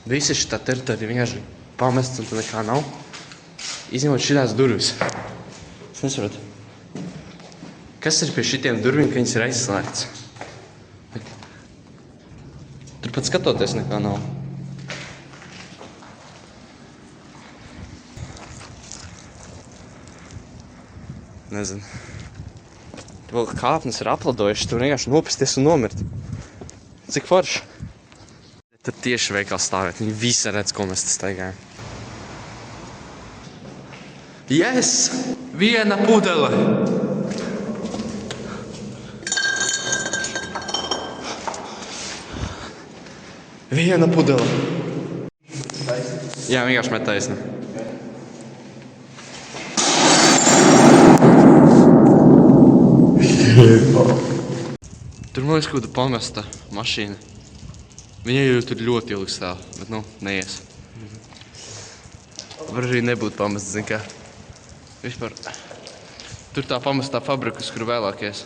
Visa šitā teritorija vienkārši pamests un tur nekā nav. Izņemot šitās durvis. Es nesaprotu. Kas ir pie šitiem durvīm, ka viņas ir aizslēgts? Tur pat skatoties nekā nav. Nezinu. Tur vēl kāpnes ir apladojušas, tur vienkārši nopisties un nomirt. Cik forši. Tur tieši veikals stāvēt, viņi visi redz, ko mēs te staigājam. Yes! Viena pudele! Viena pudele! Jā, vienkārši met taisni. Tur man liekas kāda pamesta mašīna. Viņa jau tur ļoti ilgi stāv, bet neies. Var arī nebūt pamesta, zin kā. Vispār. Tur tā pamestā fabrikas, kur vēlāk ies.